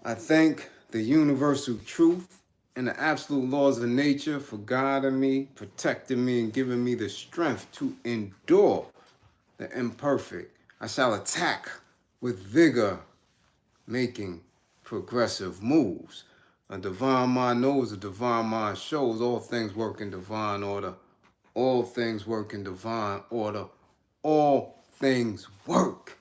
I thank the universal truth and the absolute laws of nature for guiding me, protecting me, and giving me the strength to endure the imperfect. I shall attack with vigor, making progressive moves. A divine mind knows, a divine mind shows. All things work in divine order. All things work in divine order. All things work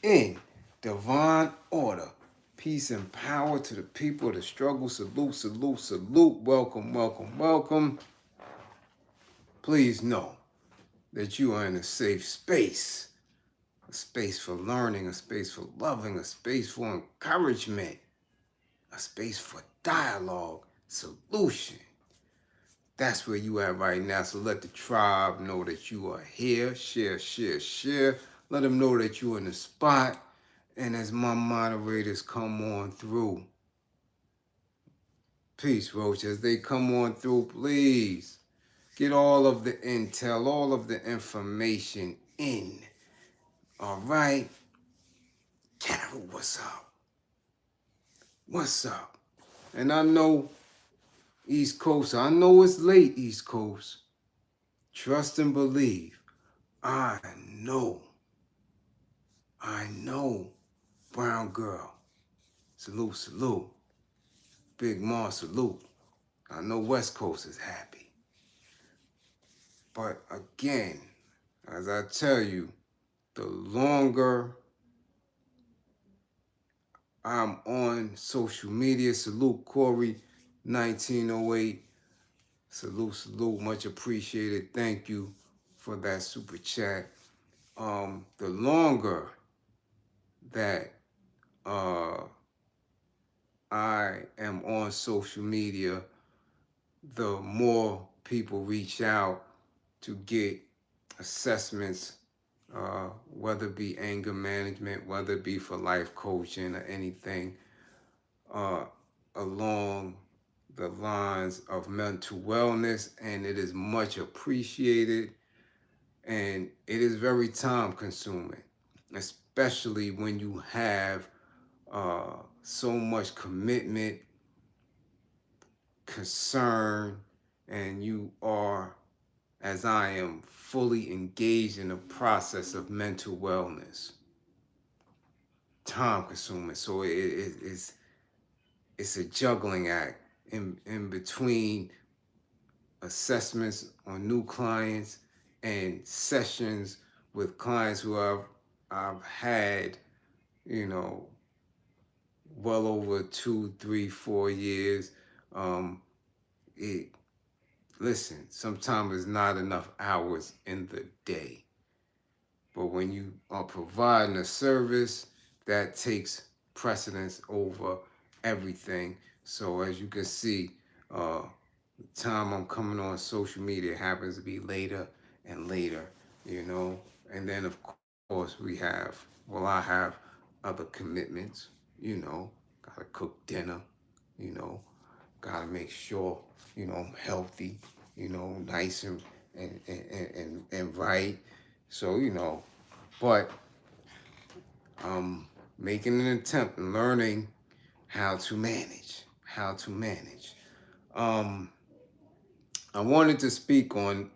in divine order. Peace and power to the people of the struggle. Salute, salute, salute. Welcome, welcome, welcome. Please know that you are in a safe space. A space for learning, a space for loving, a space for encouragement, a space for dialogue, solution. That's where you at right now. So let the tribe know that you are here. Share, share, share. Let them know that you're in the spot. And as my moderators come on through, peace, Roach. As they come on through, please get all of the intel, all of the information in. All right? Carol, what's up? What's up? And I know East Coast, I know it's late, East Coast. Trust and believe. I know. I know. Brown girl. Salute, salute. Big Ma, salute. I know West Coast is happy. But again, as I tell you, the longer I'm on social media, salute Corey 1908. Salute, salute, much appreciated. Thank you for that super chat. The longer that I am on social media, the more people reach out to get assessments, whether it be anger management, whether it be for life coaching or anything along the lines of mental wellness, and it is much appreciated, and it is very time consuming, especially when you have so much commitment, concern, and you are, as I am, fully engaged in the process of mental wellness. Time consuming, so it's a juggling act in between assessments on new clients and sessions with clients who I've had, you know, well over 2, 3, 4 years. It Listen, sometimes it's not enough hours in the day, but when you are providing a service, that takes precedence over everything. So as you can see, the time I'm coming on social media happens to be later and later, you know. And then of course I have other commitments, you know. Gotta cook dinner, you know. Gotta make sure, you know, I'm healthy, you know, nice and right. So, you know, but I'm making an attempt and learning how to manage. How to manage. Um, I wanted to speak on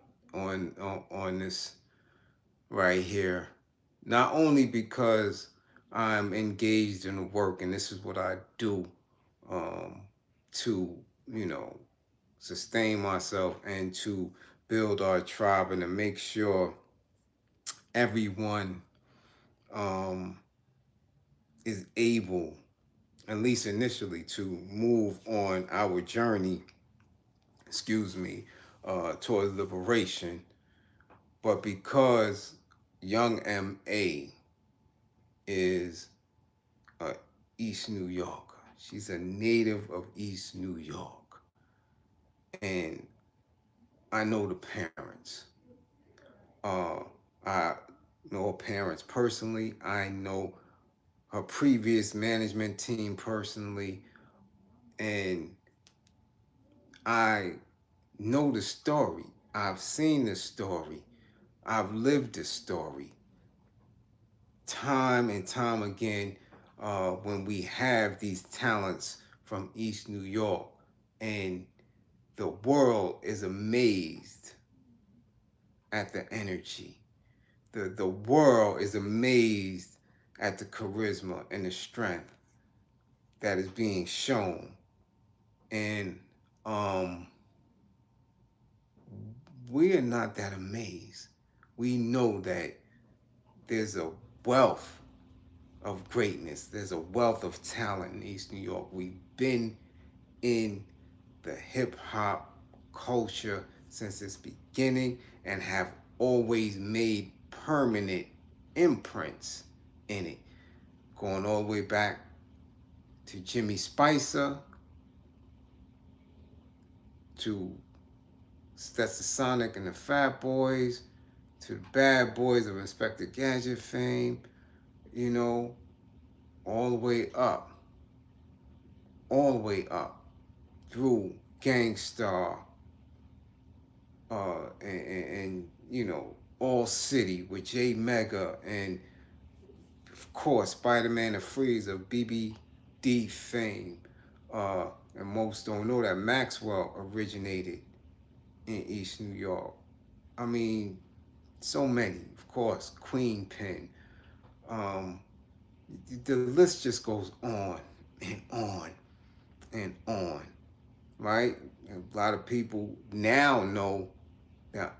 this right here, not only because I'm engaged in the work and this is what I do um, to, you know, sustain myself and to build our tribe and to make sure everyone um, is able, at least initially, to move on our journey, towards liberation. But because young MA is a East New Yorker, she's a native of East New York, and I know the parents. Uh, I know her parents personally. I know her previous management team personally, and I know the story. I've seen the story. I've lived the story time and time again. when we have these talents from East New York, and the world is amazed at the energy. The world is amazed at the charisma and the strength that is being shown. And we are not that amazed. We know that there's a wealth of greatness. There's a wealth of talent in East New York. We've been in the hip hop culture since its beginning and have always made permanent imprints in it, going all the way back to Jimmy Spicer, to Stetsasonic and the Fat Boys, to the Bad Boys of Inspector Gadget fame, you know, all the way up through Gangstar, and you know, All City with J Mega, and of course Spider-Man and Freeze of BBD fame. And most don't know that Maxwell originated in East New York. I mean, so many, of course, Queen Pen. The list just goes on and on and on, right? A lot of people now know that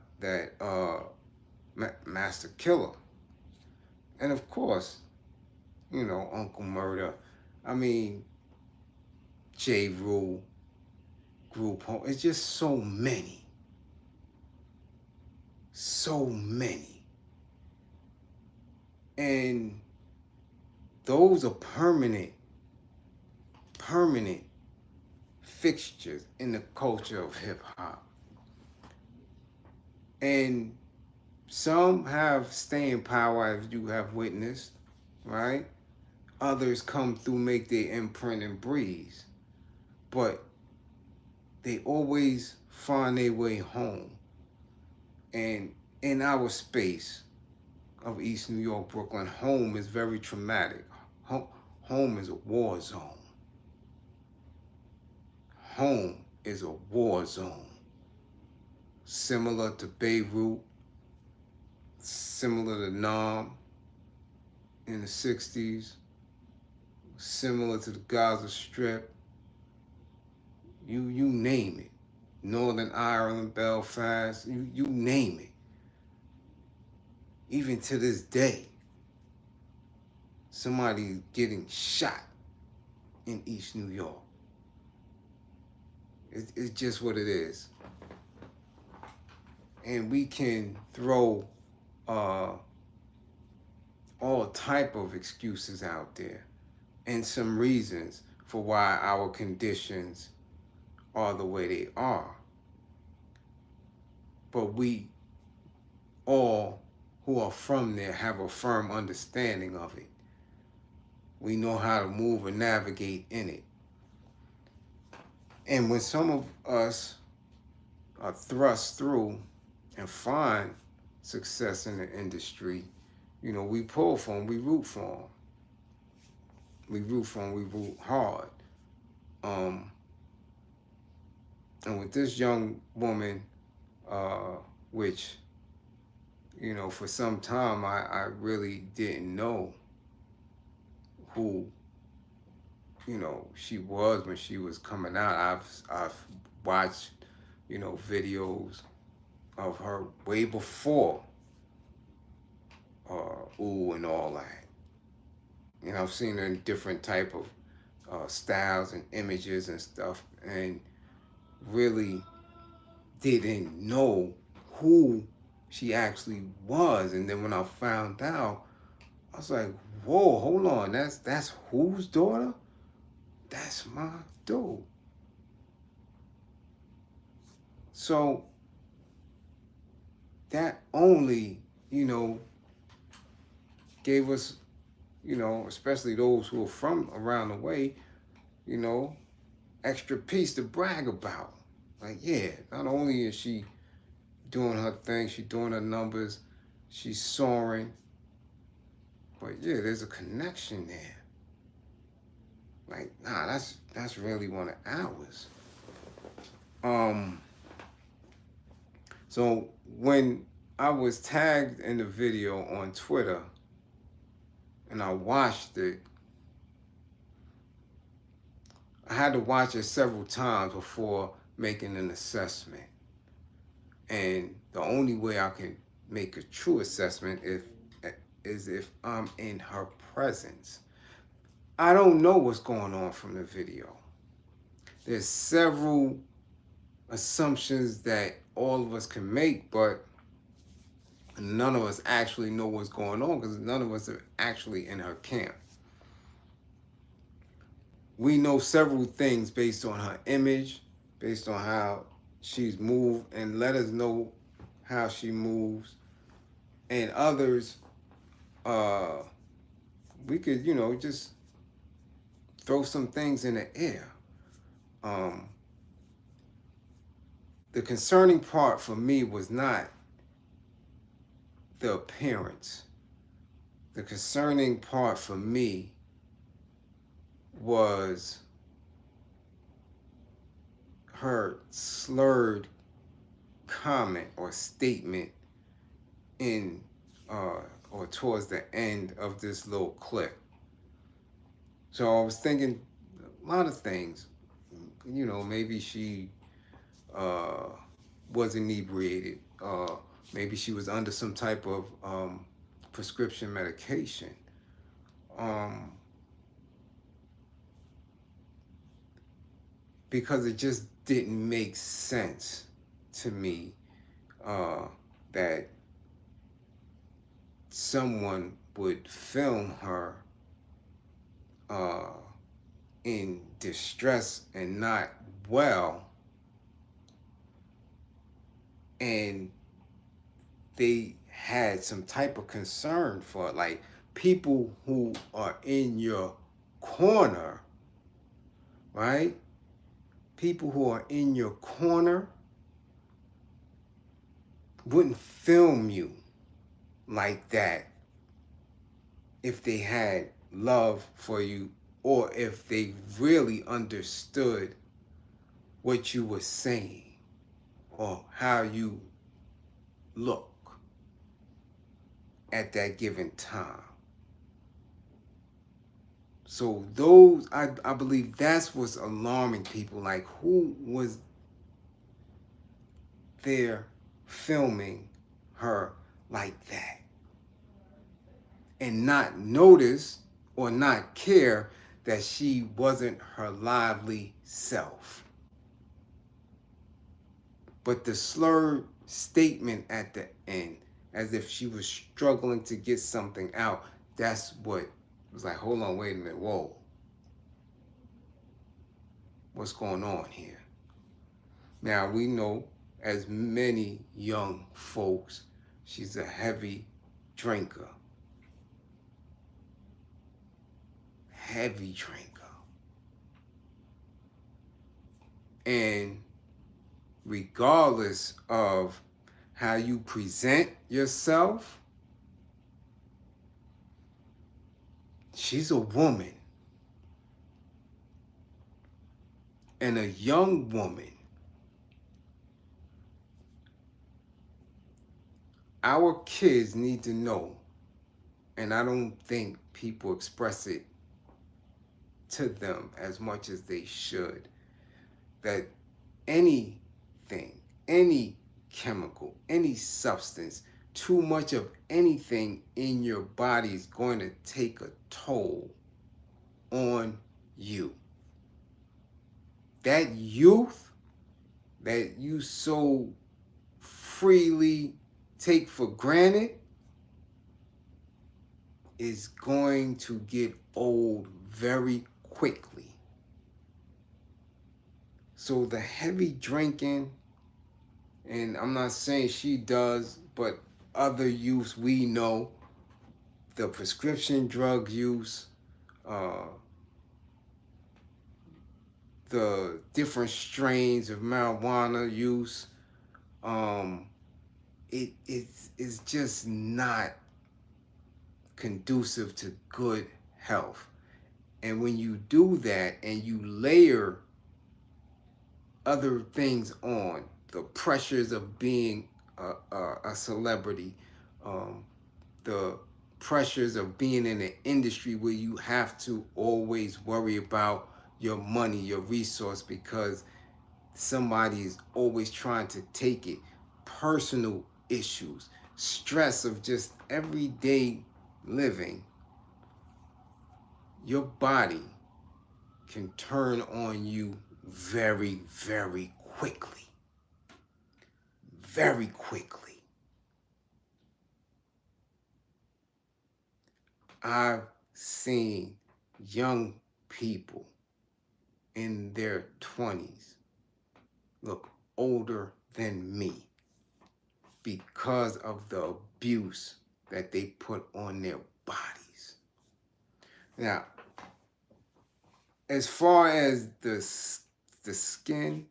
Master Killer, and of course, you know, Uncle Murder. I mean, J. Rule, Group Home. It's just so many, and those are permanent fixtures in the culture of hip hop. And some have staying power, as you have witnessed, right? Others come through, make their imprint and breeze. But they always find their way home. And in our space of East New York, Brooklyn, home is very traumatic. Home is a war zone. Home is a war zone. Similar to Beirut, similar to Nam in the 60s, similar to the Gaza Strip, you name it. Northern Ireland, Belfast, you name it. Even to this day, somebody getting shot in East New York. It's just what it is. And we can throw all type of excuses out there and some reasons for why our conditions are the way they are. But we all who are from there have a firm understanding of it. We know how to move and navigate in it. And when some of us are thrust through and find success in the industry, you know, we pull for them, we root for them. We root hard. And with this young woman, which, you know, for some time I really didn't know who, you know, she was when she was coming out. I've watched, you know, videos of her way before Ooh and all that. And I've seen her in different type of styles and images and stuff, and really didn't know who she actually was. And then when I found out, I was like, whoa, hold on, that's whose daughter? That's my dude. So that only, you know, gave us, you know, especially those who are from around the way, you know, extra piece to brag about. Like, yeah, not only is she doing her thing, she's doing her numbers, she's soaring, but yeah, there's a connection there. Like, nah, that's really 1 of ours. Um, so when I was tagged in the video on Twitter and I watched it, I had to watch it several times before making an assessment. And the only way I can make a true assessment is if I'm in her presence. I don't know what's going on from the video. There's several assumptions that all of us can make, but none of us actually know what's going on because none of us are actually in her camp. We know several things based on her image, based on how she's moved, and let us know how she moves. And others, we could, just throw some things in the air. Um, the concerning part for me was not the appearance. The concerning part for me was her slurred comment or statement in or towards the end of this little clip. So I was thinking a lot of things. Maybe she was inebriated. Maybe she was under some type of prescription medication. Because it just didn't make sense to me that someone would film her in distress and not well, and they had some type of concern for it. Like, people who are in your corner, right? People who are in your corner wouldn't film you like that if they had love for you or if they really understood what you were saying or how you look at that given time. So those, I believe that's what's alarming people. Like, who was there filming her like that and not notice or not care that she wasn't her lively self? But the slurred statement at the end, as if she was struggling to get something out, that's what was like, hold on, wait a minute, whoa. What's going on here? Now, we know, as many young folks, she's a heavy drinker. Heavy drinker. And regardless of how you present yourself, she's a woman. And a young woman. Our kids need to know, and I don't think people express it to them as much as they should, that anything, any chemical, any substance, too much of anything in your body is going to take a toll on you. That youth that you so freely take for granted is going to get old very quickly. So the heavy drinking, and I'm not saying she does, but other youths we know, the prescription drug use, the different strains of marijuana use, it's just not conducive to good health. And when you do that and you layer other things on, the pressures of being a celebrity, um, the pressures of being in an industry where you have to always worry about your money, your resource, because somebody is always trying to take it, personal issues, stress of just everyday living, your body can turn on you very, very quickly. Very quickly. I've seen young people in their 20s look older than me because of the abuse that they put on their bodies. Now, as far as the skin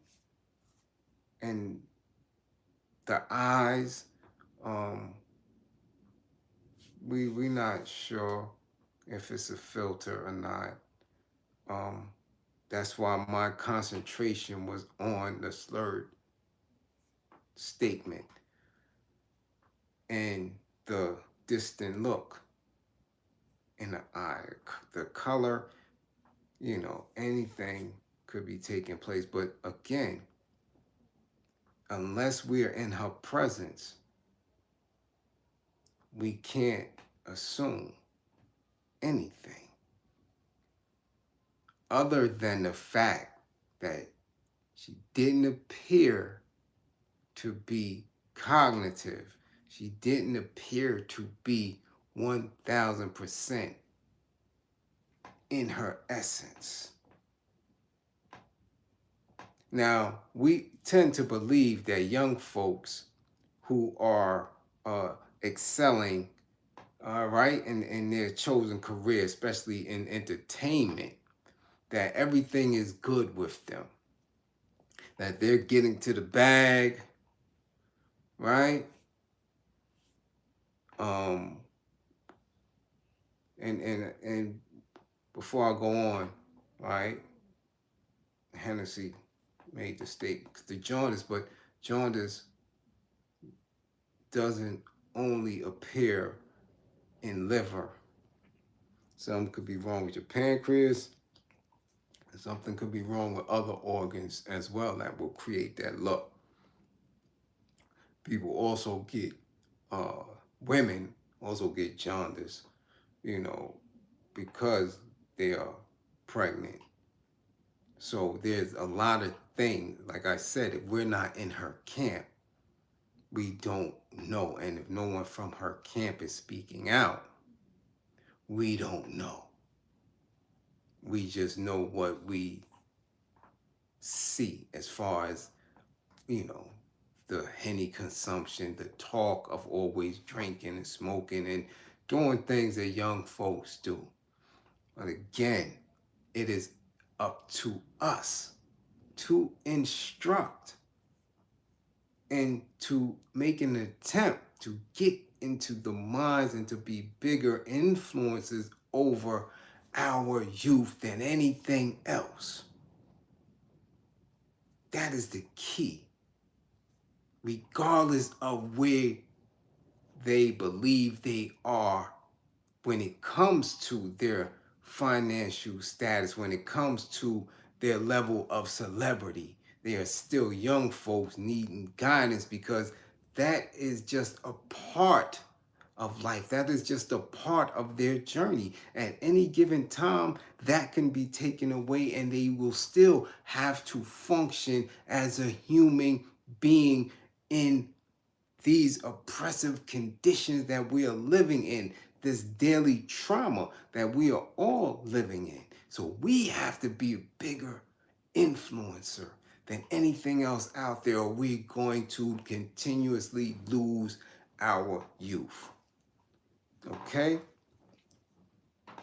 and the eyes, um, we not sure if it's a filter or not. That's why my concentration was on the slurred statement and the distant look in the eye, the color, anything could be taking place. But again, unless we are in her presence, we can't assume anything other than the fact that she didn't appear to be cognitive. She didn't appear to be 1000% in her essence. Now, we tend to believe that young folks who are excelling, right, in their chosen career, especially in entertainment, that everything is good with them, that they're getting to the bag, right? And before I go on, right, Hennessy made the statement, the jaundice, but jaundice doesn't only appear in liver. Something could be wrong with your pancreas, and something could be wrong with other organs as well that will create that look. People also get, women also get jaundice, because they are pregnant. So there's a lot of things, like I said, if we're not in her camp, we don't know. And if no one from her camp is speaking out, we don't know. We just know what we see as far as, the Henny consumption, the talk of always drinking and smoking and doing things that young folks do. But again, it is up to us to instruct and to make an attempt to get into the minds and to be bigger influences over our youth than anything else. That is the key. Regardless of where they believe they are when it comes to their financial status, when it comes to their level of celebrity, they are still young folks needing guidance, because that is just a part of life. That is just a part of their journey. At any given time, that can be taken away and they will still have to function as a human being in these oppressive conditions that we are living in, this daily trauma that we are all living in. So we have to be a bigger influencer than anything else out there, or we're going to continuously lose our youth. Okay?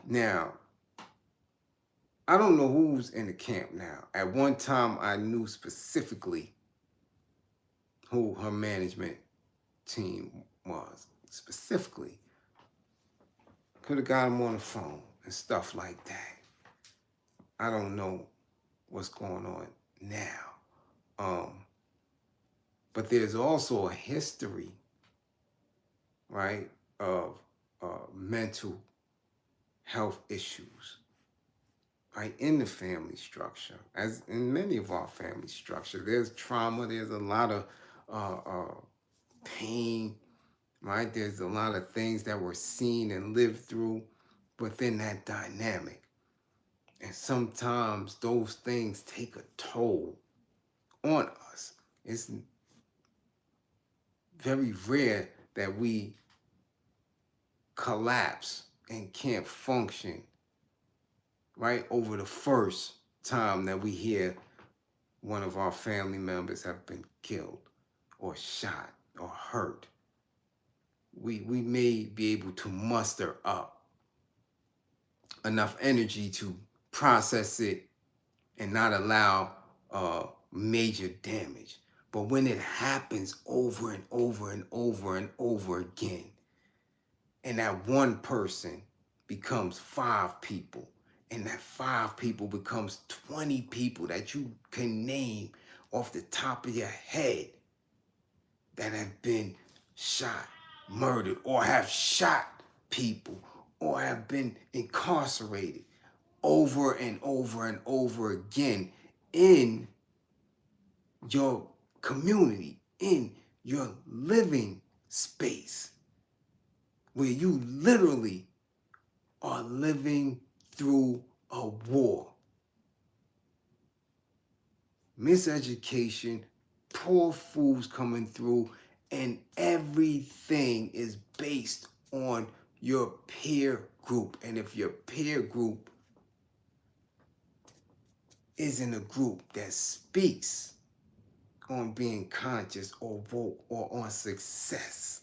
Now, I don't know who's in the camp now. At one time, I knew specifically who her management team was. Specifically. Could have got him on the phone and stuff like that. I don't know what's going on now. But there's also a history, right, of mental health issues, right, in the family structure. As in many of our family structure, there's trauma. There's a lot of pain, right? There's a lot of things that were seen and lived through within that dynamic. And sometimes those things take a toll on us. It's very rare that we collapse and can't function, right, over the first time that we hear one of our family members have been killed or shot or hurt. We may be able to muster up enough energy to process it and not allow major damage. But when it happens over and over and over and over again, and that one person becomes 5 people, and that 5 people becomes 20 people that you can name off the top of your head that have been shot, murdered, or have shot people, or have been incarcerated over and over and over again in your community, in your living space, where you literally are living through a war. Miseducation, poor foods coming through, and everything is based on your peer group. And if your peer group isn't a group that speaks on being conscious or woke or on success,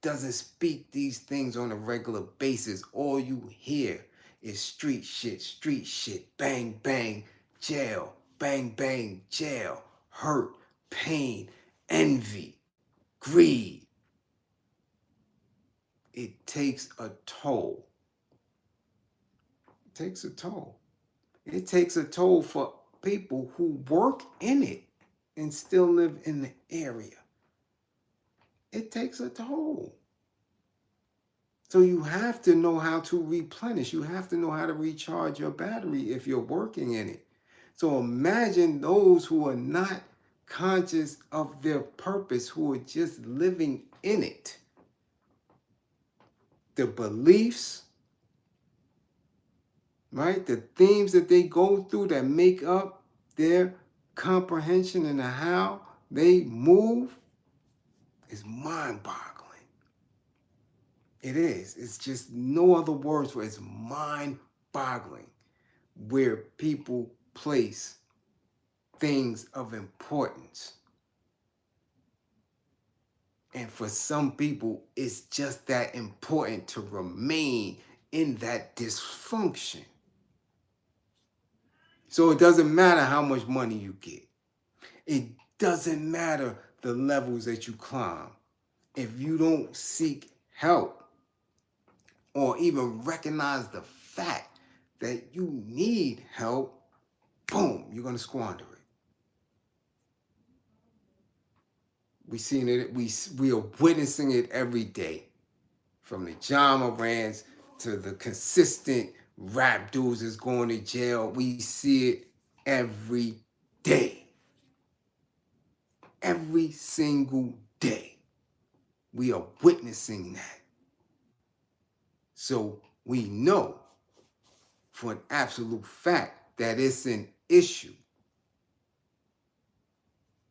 doesn't speak these things on a regular basis, all you hear is street shit, bang, bang, jail, bang, bang, jail, hurt, pain, envy, greed. It takes a toll. It takes a toll. It takes a toll for people who work in it and still live in the area. It takes a toll. So you have to know how to replenish. You have to know how to recharge your battery if you're working in it. So imagine those who are not conscious of their purpose, who are just living in it. The beliefs, right? The themes that they go through that make up their comprehension and how they move is mind-boggling. It is. It's just no other words for it. It's mind-boggling where people place things of importance. And for some people, it's just that important to remain in that dysfunction. So it doesn't matter how much money you get. It doesn't matter the levels that you climb. If you don't seek help or even recognize the fact that you need help, boom, you're going to squander it. We are witnessing it every day, from the John Morans to the consistent rap dudes that's going to jail. We see it every day. Every single day. We are witnessing that. So we know for an absolute fact that it's an issue.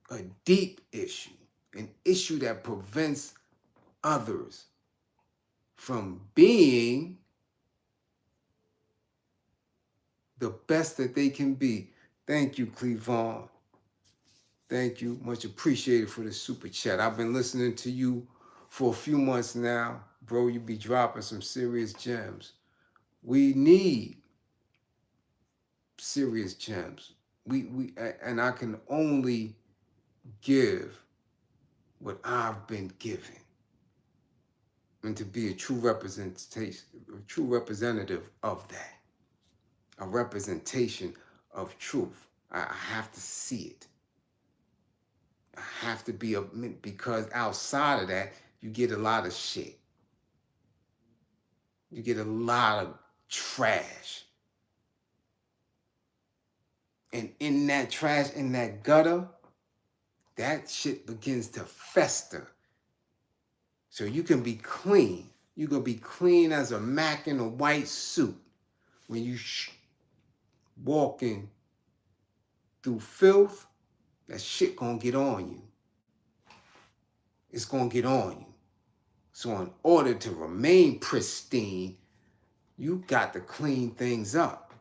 A deep issue. An issue that prevents others from being the best that they can be. Thank you, Cleavon. Thank you. Much appreciated for the super chat. I've been listening to you for a few months now. Bro, you be dropping some serious gems. We need serious gems. And I can only give what I've been given. And to be a true representation, a true representative of that. a representation of truth. I have to see it. I have to be because outside of that, you get a lot of shit. You get a lot of trash. And in that trash, in that gutter, that shit begins to fester. So you can be clean. You can be clean as a Mac in a white suit. When you walking through filth, that shit gonna get on you. It's gonna get on you. So in order to remain pristine, you got to clean things up.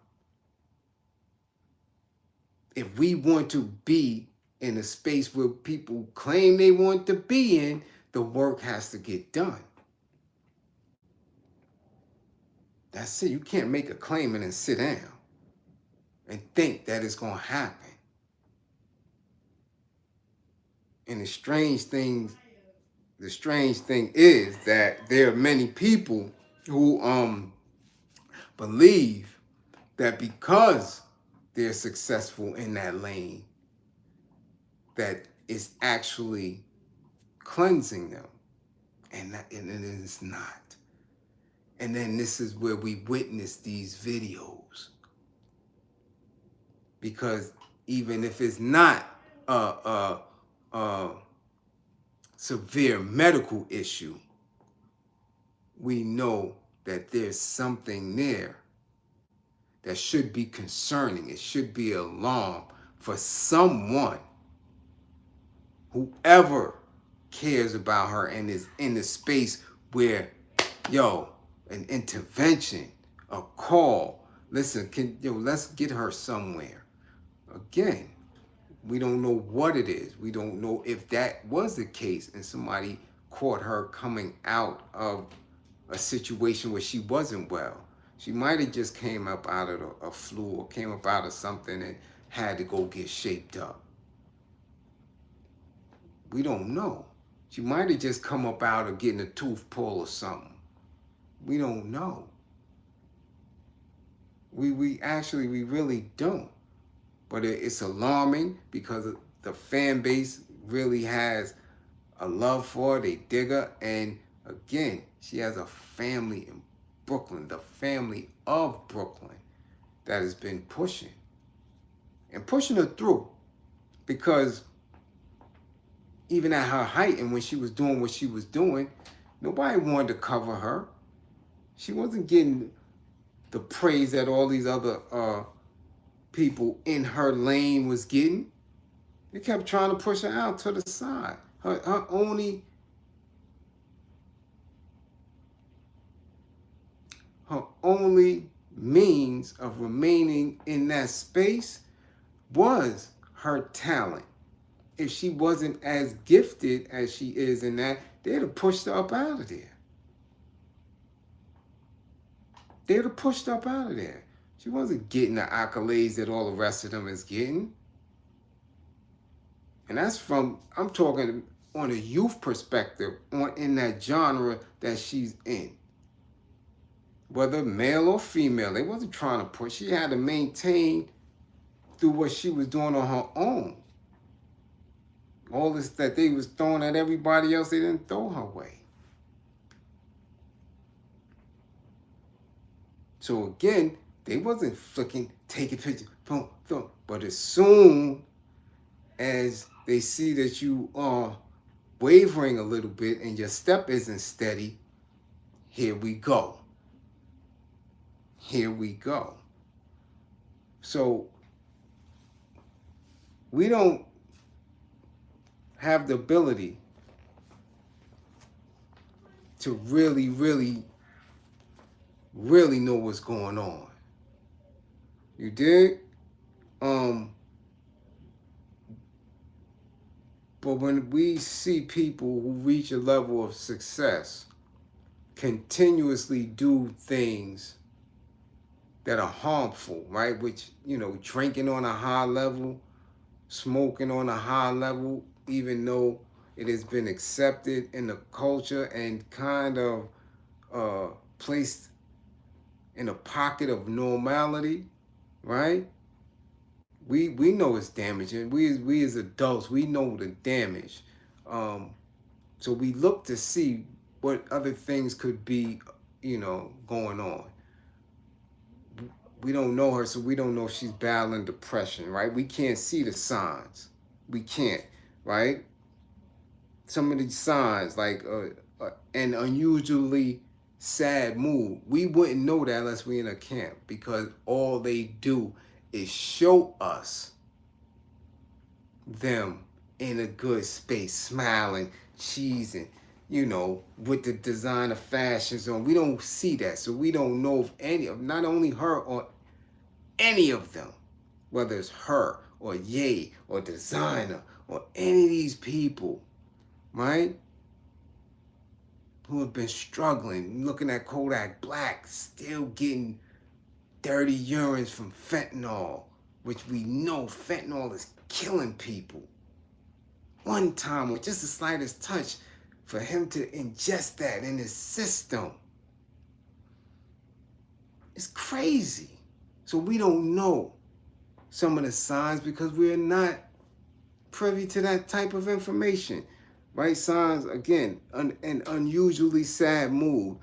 If we want to be in a space where people claim they want to be in, the work has to get done. That's it. You can't make a claim and then sit down and think that it's going to happen. And the strange thing is that there are many people who believe that because they're successful in that lane, that it's actually cleansing them, and it is not. And then this is where we witness these videos, because even if it's not a severe medical issue, we know that there's something there that should be concerning. It should be alarm for someone, whoever cares about her and is in the space where, an intervention, a call. Listen, let's get her somewhere. Again, we don't know what it is. We don't know if that was the case and somebody caught her coming out of a situation where she wasn't well. She might have just came up out of a flu or came up out of something and had to go get shaped up. We don't know. She might have just come up out of getting a tooth pulled or something. We don't know. We really don't. But it's alarming because the fan base really has a love for her. They dig her. And again, she has a family in Brooklyn, the family of Brooklyn, that has been pushing her through. Because even at her height and when she was doing what she was doing, nobody wanted to cover her. She wasn't getting the praise that all these other people in her lane was getting. They kept trying to push her out to the side. Her only means of remaining in that space was her talent. If she wasn't as gifted as she is in that, they'd have pushed her up out of there. She wasn't getting the accolades that all the rest of them is getting. And that's I'm talking on a youth perspective, in that genre that she's in. Whether male or female, they wasn't trying to push. She had to maintain through what she was doing on her own. All this that they was throwing at everybody else, they didn't throw her way. So again, they wasn't flicking, taking pictures, boom, boom. But as soon as they see that you are wavering a little bit and your step isn't steady, here we go. So we don't have the ability to really know what's going on. You dig? But when we see people who reach a level of success continuously do things that are harmful, right? Which, drinking on a high level, smoking on a high level, even though it has been accepted in the culture and kind of placed in a pocket of normality, right? We know it's damaging. We as adults, we know the damage. Um, so we look to see what other things could be, going on. We don't know her, so we don't know if she's battling depression, right? We can't see the signs. We can't, right? Some of these signs, like an unusually sad mood, we wouldn't know that unless we're in a camp, because all they do is show us them in a good space, smiling, cheesing, with the designer fashions on. We don't see that, so we don't know if any of, not only her or any of them, whether it's her or Ye or designer or any of these people, right? Who have been struggling, looking at Kodak Black, still getting dirty urines from fentanyl, which we know fentanyl is killing people. One time with just the slightest touch, for him to ingest that in his system, it's crazy. So we don't know some of the signs because we're not privy to that type of information, right? Signs, again, an unusually sad mood,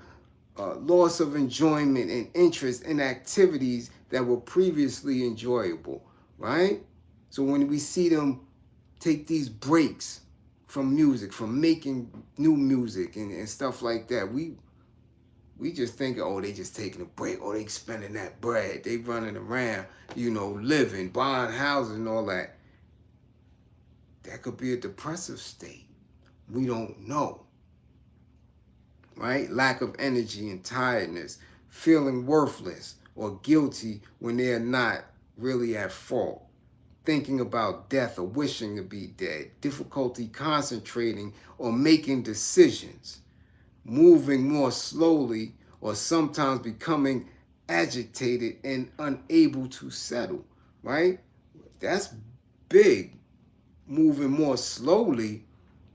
loss of enjoyment and interest in activities that were previously enjoyable, right? So when we see them take these breaks from music, from making new music and stuff like that, we just think, oh, they just taking a break, or they spending that bread, they running around, living, buying houses and all that. That could be a depressive state. We don't know, right? Lack of energy and tiredness, feeling worthless or guilty when they are not really at fault, thinking about death or wishing to be dead, difficulty concentrating or making decisions, moving more slowly, or sometimes becoming agitated and unable to settle, right? That's big, moving more slowly,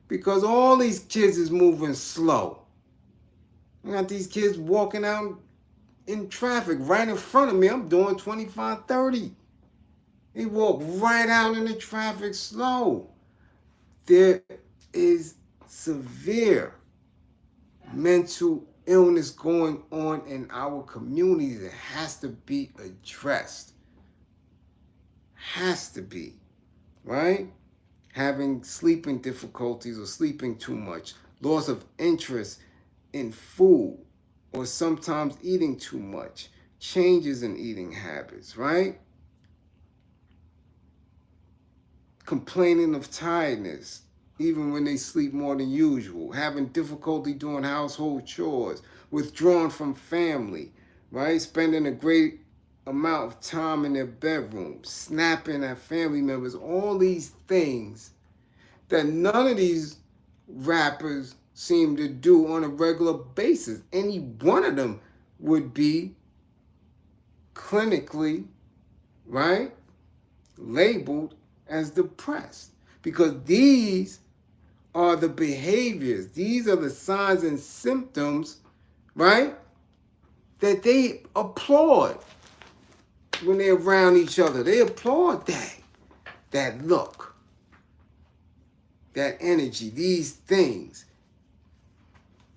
because all these kids is moving slow. I got these kids walking out in traffic right in front of me. I'm doing 25, 30. They walk right out in the traffic slow. There is severe mental illness going on in our community that has to be addressed. Has to be, right? Having sleeping difficulties or sleeping too much, loss of interest in food, or sometimes eating too much, changes in eating habits, right? Complaining of tiredness, even when they sleep more than usual, having difficulty doing household chores, withdrawn from family, right? Spending a great amount of time in their bedroom, snapping at family members, all these things that none of these rappers seem to do on a regular basis. Any one of them would be clinically, right, labeled as depressed, because these are the behaviors, these are the signs and symptoms, right, that they applaud when they're around each other. They applaud that look, that energy, these things.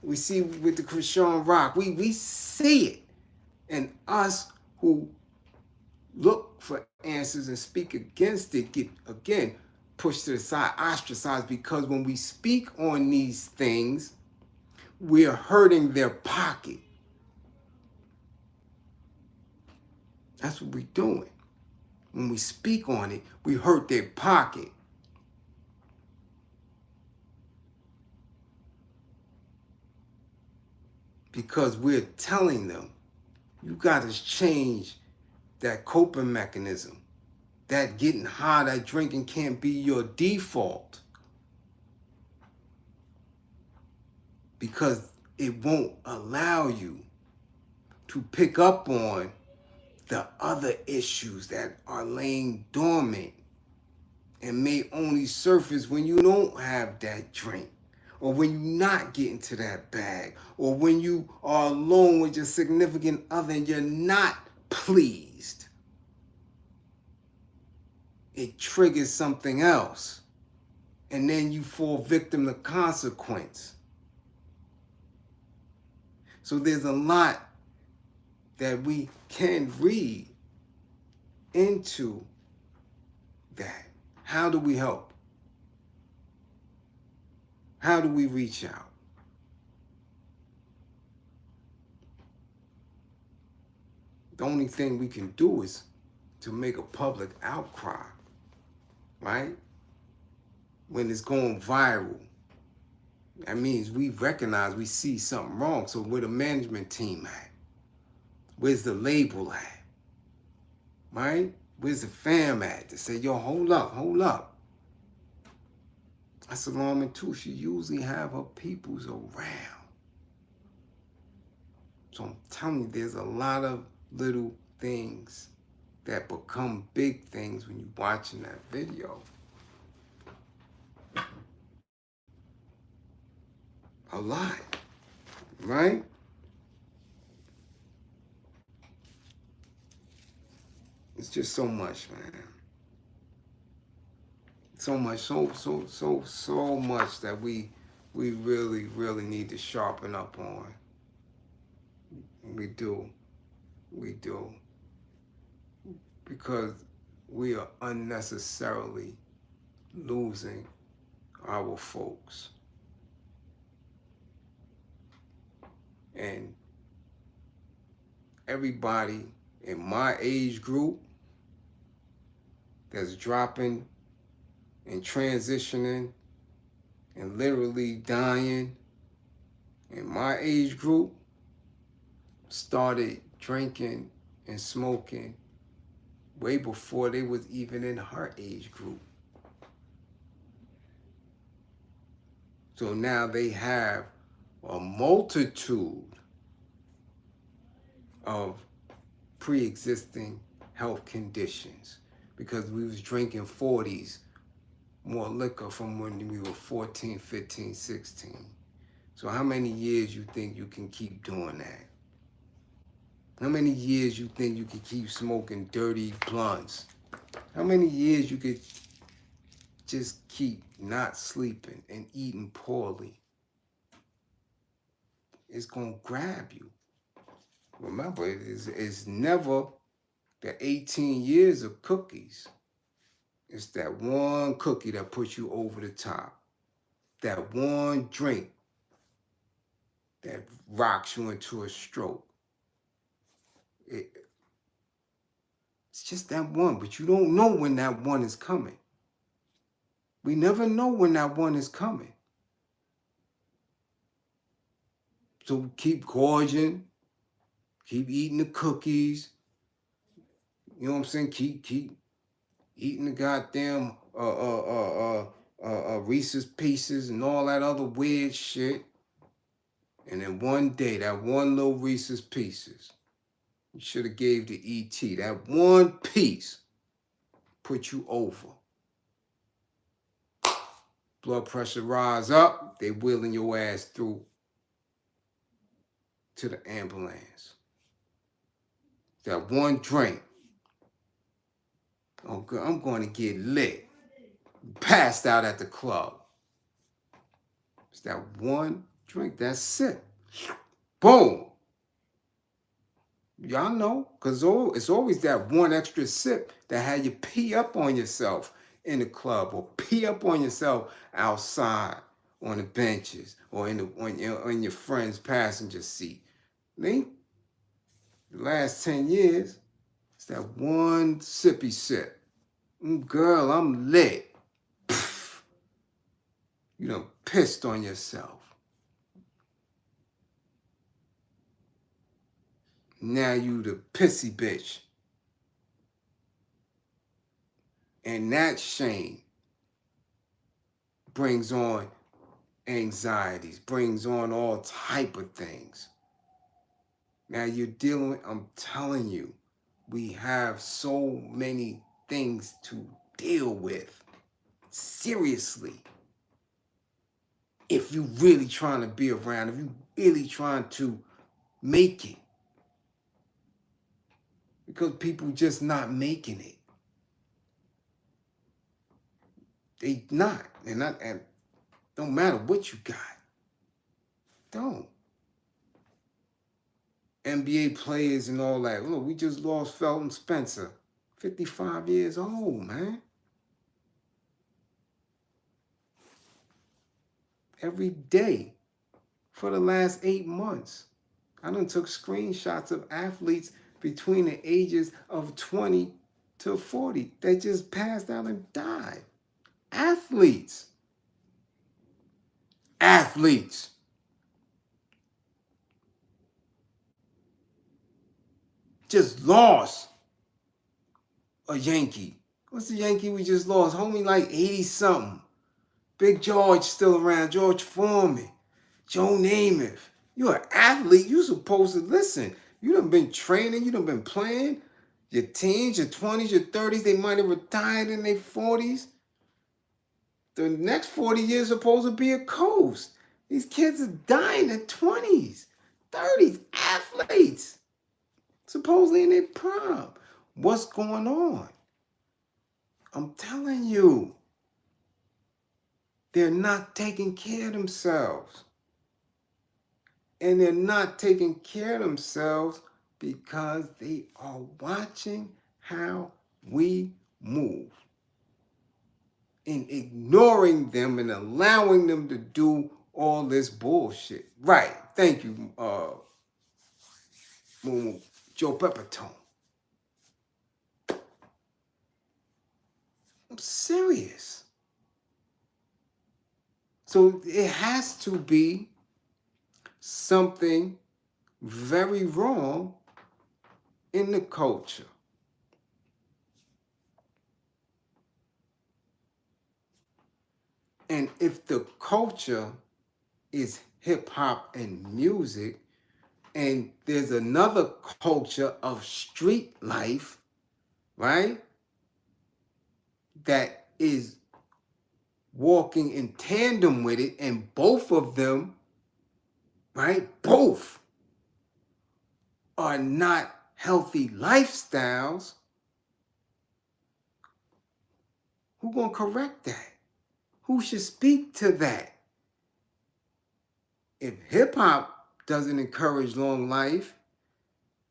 We see with the Krishan Rock, we see it. And us who look for answers and speak against it get, again, pushed to the side, ostracized, because when we speak on these things, we're hurting their pocket. That's what we're doing. When we speak on it, we hurt their pocket. Because we're telling them, you got to change that coping mechanism. That getting high, that drinking can't be your default, because it won't allow you to pick up on the other issues that are laying dormant and may only surface when you don't have that drink, or when you're not getting to that bag, or when you are alone with your significant other and you're not pleased. it triggers something else. And then you fall victim to consequence. So there's a lot that we can read into that. How do we help? How do we reach out? The only thing we can do is to make a public outcry, right? When it's going viral, that means we recognize we see something wrong. So where the management team at? Where's the label at? Right? Where's the fam at to say, yo, hold up. That's alarming too. She usually have her peoples around. So I'm telling you, there's a lot of little things that become big things when you're watching that video. A lot, right? It's just so much, man. So much, so much that we really need to sharpen up on. We do. Because we are unnecessarily losing our folks. And everybody in my age group that's dropping and transitioning and literally dying in my age group started drinking and smoking way before they was even in her age group. So now they have a multitude of pre-existing health conditions because we was drinking 40s more liquor from when we were 14, 15, 16. So how many years you think you can keep doing that? How many years you think you can keep smoking dirty blunts? How many years you could just keep not sleeping and eating poorly? It's going to grab you. Remember, it's never the 18 years of cookies. It's that one cookie that puts you over the top. That one drink that rocks you into a stroke. It's just that one, but you don't know when that one is coming. We never know when that one is coming. So keep gorging, keep eating the cookies. You know what I'm saying? Keep eating the goddamn Reese's Pieces and all that other weird shit. And then one day, that one little Reese's Pieces, you should have gave the ET. That one piece put you over. Blood pressure rise up, they wheeling your ass through to the ambulance. That one drink. Oh, God, I'm going to get lit. Passed out at the club. It's that one drink, that's it. Boom. Y'all know, because it's always that one extra sip that had you pee up on yourself in the club or pee up on yourself outside on the benches or on your friend's passenger seat. Me, the last 10 years, it's that one sippy sip. Girl, I'm lit. Pfft. You done pissed on yourself. Now you the pissy bitch. And that shame brings on anxieties, brings on all type of things. Now you're dealing with, I'm telling you, we have so many things to deal with. Seriously. If you really trying to be around, if you really trying to make it. Because people just not making it. They not. And don't matter what you got. Don't. NBA players and all that. Look, we just lost Felton Spencer. 55 years old, man. Every day for the last 8 months. I done took screenshots of athletes between the ages of 20 to 40 that just passed out and died. Athletes. Athletes. Just lost a Yankee. What's the Yankee we just lost? Homie like 80 something. Big George still around. George Foreman. Joe Namath. You're an athlete. You supposed to listen. You done been training. You done been playing. Your teens, your 20s, your 30s, they might have retired in their 40s. The next 40 years supposed to be a coast. These kids are dying at 20s, 30s, athletes. Supposedly in their prime. What's going on? I'm telling you. They're not taking care of themselves. And they're not taking care of themselves because they are watching how we move and ignoring them and allowing them to do all this bullshit. Right. Thank you, Joe Peppertone. I'm serious. So it has to be something very wrong in the culture. And if the culture is hip hop and music, and there's another culture of street life, right, that is walking in tandem with it, and both of them, right, both are not healthy lifestyles, who gonna correct that? Who should speak to that? If hip-hop doesn't encourage long life,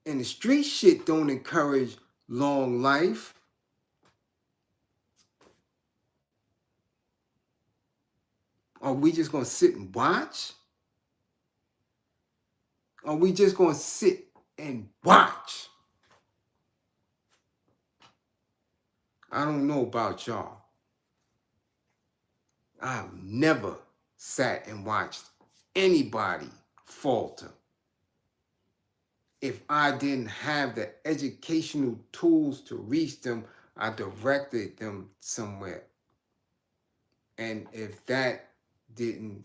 and the street shit don't encourage long life, are we just gonna sit and watch? Are we just gonna sit and watch? I don't know about y'all. I've never sat and watched anybody falter if I didn't have the educational tools to reach them. I directed them somewhere. And if that didn't,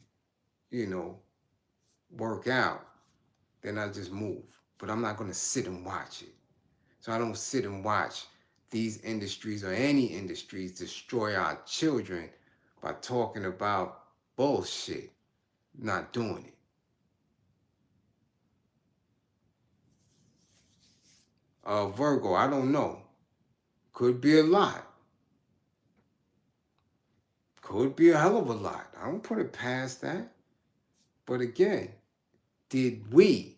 work out, then I just move. But I'm not going to sit and watch it. So I don't sit and watch these industries or any industries destroy our children by talking about bullshit, not doing it. Virgo, I don't know. Could be a lot. Could be a hell of a lot. I don't put it past that. But again, did we,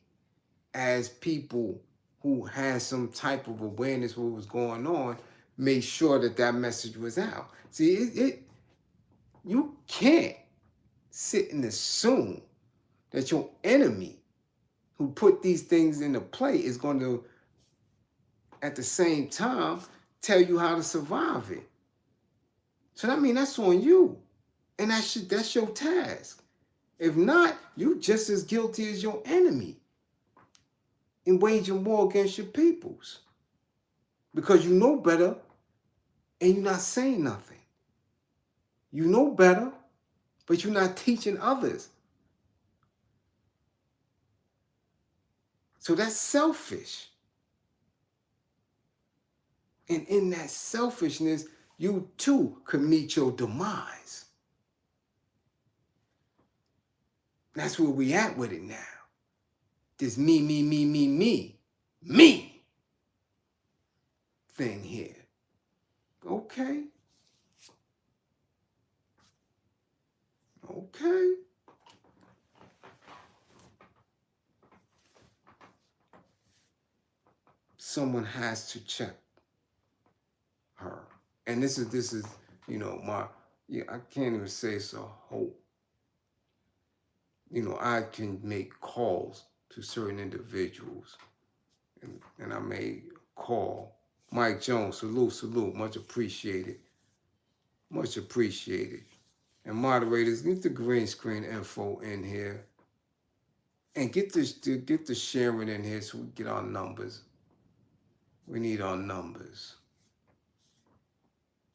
as people who had some type of awareness of what was going on, make sure that that message was out? See, you can't sit and assume that your enemy who put these things into play is going to, at the same time, tell you how to survive it. So that means that's on you. And that's your task. If not, you just as guilty as your enemy in waging war against your peoples. Because you know better and you're not saying nothing. You know better, but you're not teaching others. So that's selfish. And in that selfishness, you too could meet your demise. That's where we at with it now. This me thing here. Okay. Okay. Someone has to check her. And this is, my, yeah, I can't even say it's a hope. I can make calls to certain individuals, and I may call Mike Jones, salute, much appreciated, much appreciated. And moderators, get the green screen info in here, and get the sharing in here so we get our numbers. We need our numbers.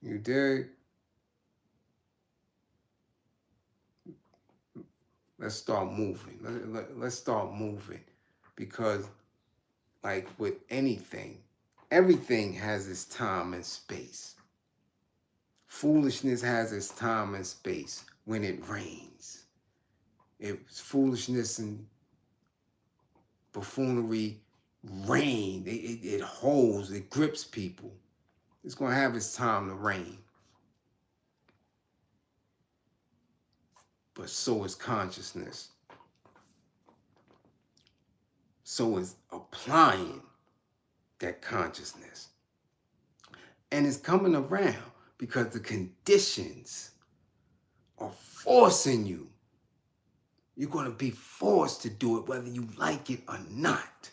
You dig? Let's start moving. Let's start moving, because like with anything, everything has its time and space. Foolishness has its time and space when it rains. If foolishness and buffoonery rain, it holds, it grips people. It's going to have its time to rain. But so is consciousness. So is applying that consciousness. And it's coming around because the conditions are forcing you. You're going to be forced to do it whether you like it or not.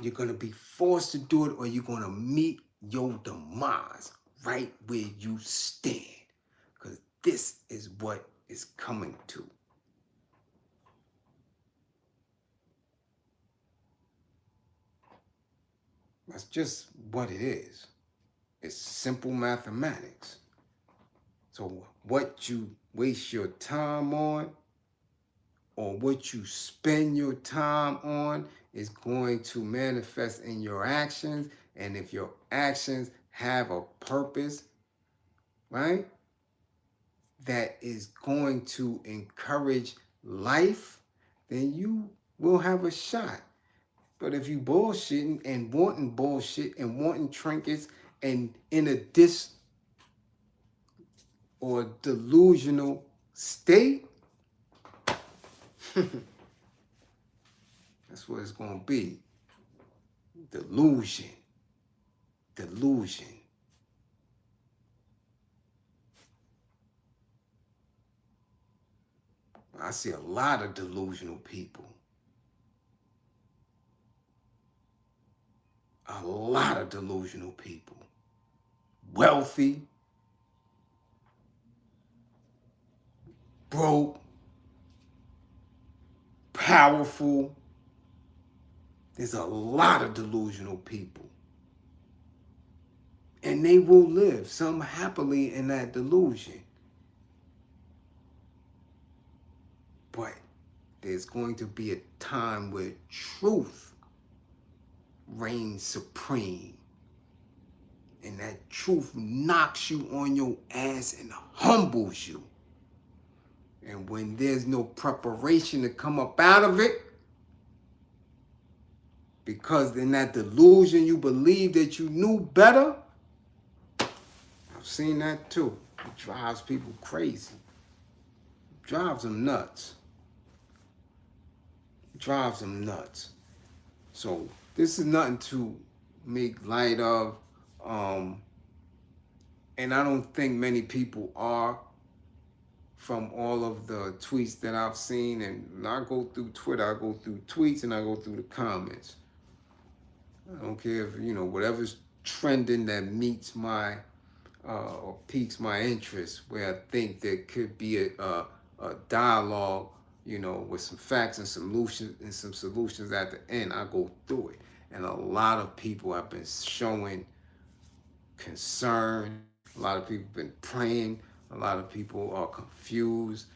You're going to be forced to do it, or you're going to meet your demise right where you stand. Because this is what is coming to. That's just what it is. It's simple mathematics. So what you waste your time on, or what you spend your time on, is going to manifest in your actions. And if your actions have a purpose, right, that is going to encourage life, then you will have a shot. But if you bullshitting and wanting bullshit and wanting trinkets and in a or delusional state, that's what it's going to be. Delusion. I see a lot of delusional people. A lot of delusional people. Wealthy, broke, powerful. There's a lot of delusional people. And they will live, some happily in that delusion. But there's going to be a time where truth reigns supreme. And that truth knocks you on your ass and humbles you. And when there's no preparation to come up out of it, because in that delusion you believe that you knew better, I've seen that too. It drives people crazy. It drives them nuts. So this is nothing to make light of. And I don't think many people are, from all of the tweets that I've seen. And I go through Twitter, I go through tweets, and I go through the comments. I don't care if, whatever's trending that meets my or piques my interest, where I think there could be a dialogue, with some facts and some solutions at the end. I go through it. And a lot of people have been showing concern. A lot of people have been praying. A lot of people are confused,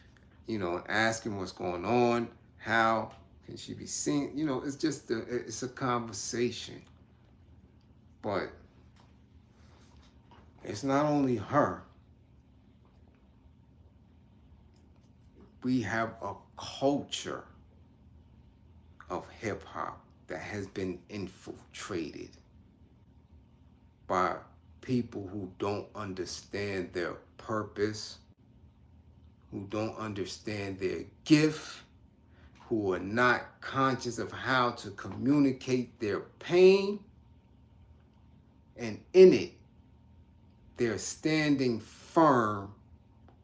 asking what's going on. How can she be seen? It's just it's a conversation. But it's not only her. We have a culture of hip hop that has been infiltrated by people who don't understand their purpose, who don't understand their gift, who are not conscious of how to communicate their pain, and in it, they're standing firm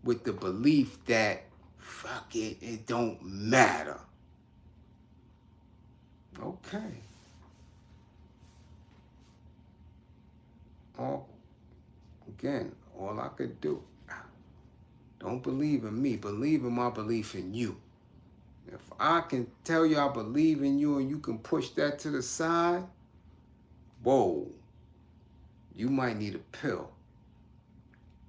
with the belief that, fuck it, it don't matter. Okay. All I could do, don't believe in me, believe in my belief in you. If I can tell you I believe in you and you can push that to the side, whoa, you might need a pill.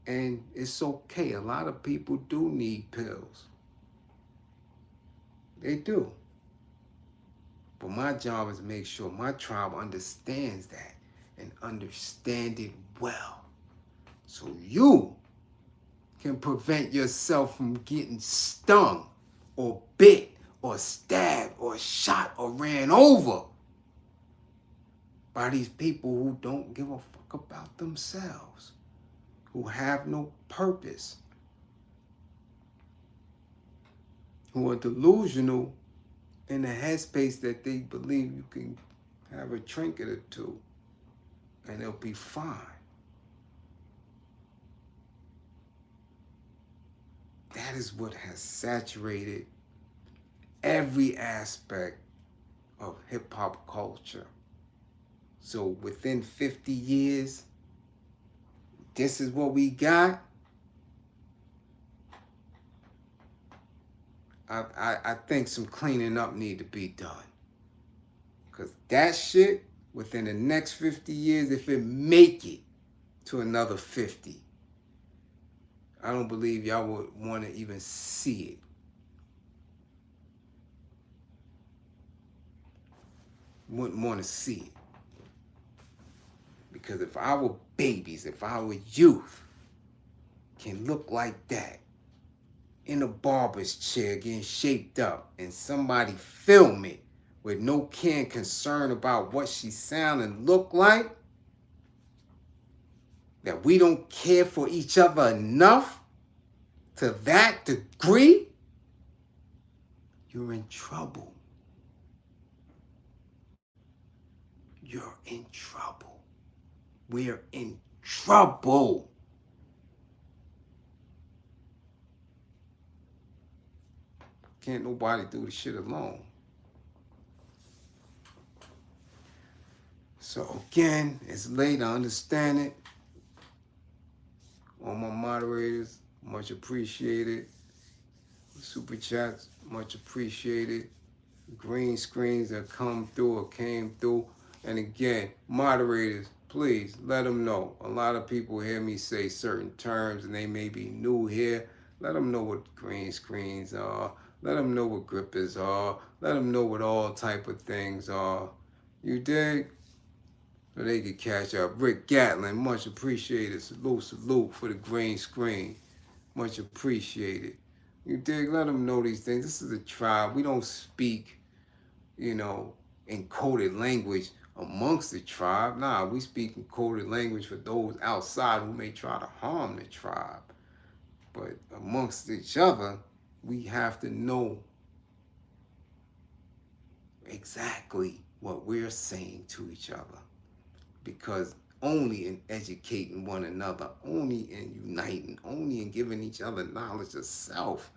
And it's okay. A lot of people do need pills. They do. But my job is to make sure my tribe understands that and understand it well. So you can prevent yourself from getting stung or bit or stabbed or shot or ran over by these people who don't give a fuck about themselves, who have no purpose, who are delusional in the headspace that they believe you can have a trinket or two and they'll be fine. That is what has saturated every aspect of hip-hop culture. So within 50 years, this is what we got. I think some cleaning up need to be done. Because that shit, within the next 50 years, if it make it to another 50, I don't believe y'all would want to even see it. Wouldn't want to see it. Because if our babies, if our youth can look like that, in a barber's chair getting shaped up, and somebody film it with no care and concern about what she sound and look like, that we don't care for each other enough to that degree, you're in trouble. You're in trouble. We're in trouble. Can't nobody do the shit alone. So again, it's late, I understand it. All my moderators, much appreciated. Super chats, much appreciated. Green screens that come through or came through. And again, moderators, please let them know. A lot of people hear me say certain terms and they may be new here. Let them know what green screens are. Let them know what grippers are. Let them know what all type of things are. You dig? So they can catch up. Rick Gatlin, much appreciated. Salute for the green screen. Much appreciated. You dig? Let them know these things. This is a tribe. We don't speak, in coded language amongst the tribe. Nah, we speak in coded language for those outside who may try to harm the tribe. But amongst each other, we have to know exactly what we're saying to each other. Because only in educating one another, only in uniting, only in giving each other knowledge of self,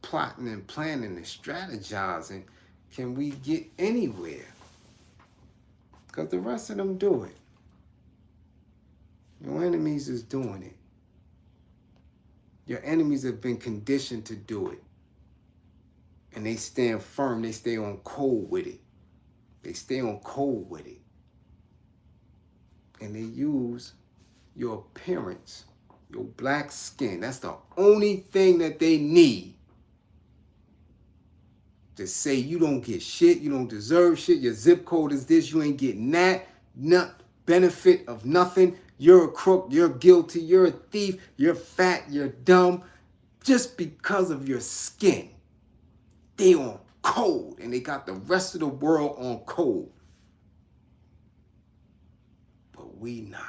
plotting and planning and strategizing, can we get anywhere. Because the rest of them do it. Your enemies is doing it. Your enemies have been conditioned to do it. And they stand firm. They stay on code with it. They stay on code with it. And they use your appearance, your black skin. That's the only thing that they need to say you don't get shit, you don't deserve shit, your zip code is this, you ain't getting that, not benefit of nothing, you're a crook, you're guilty, you're a thief, you're fat, you're dumb, just because of your skin. They on code, and they got the rest of the world on code. But we not.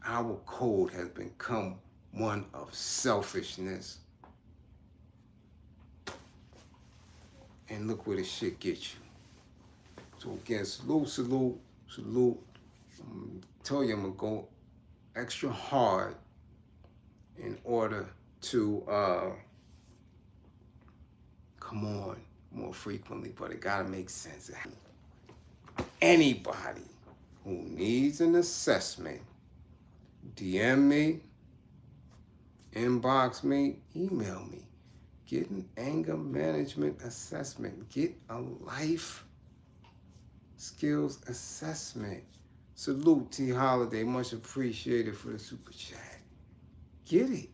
our code has become one of selfishness. And look where the shit gets you. So again, salute. Tell you I'm gonna go extra hard in order to come on more frequently, but it gotta make sense. Anybody who needs an assessment, DM me, inbox me, email me. Get an anger management assessment. Get a life skills assessment. Salute T Holiday, much appreciated for the super chat. Get it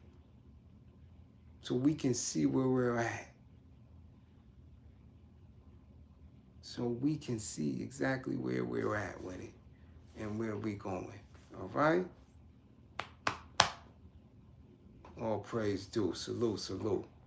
so we can see where we're at. So we can see exactly where we're at with it and where we're going. All right? All praise due. Salute.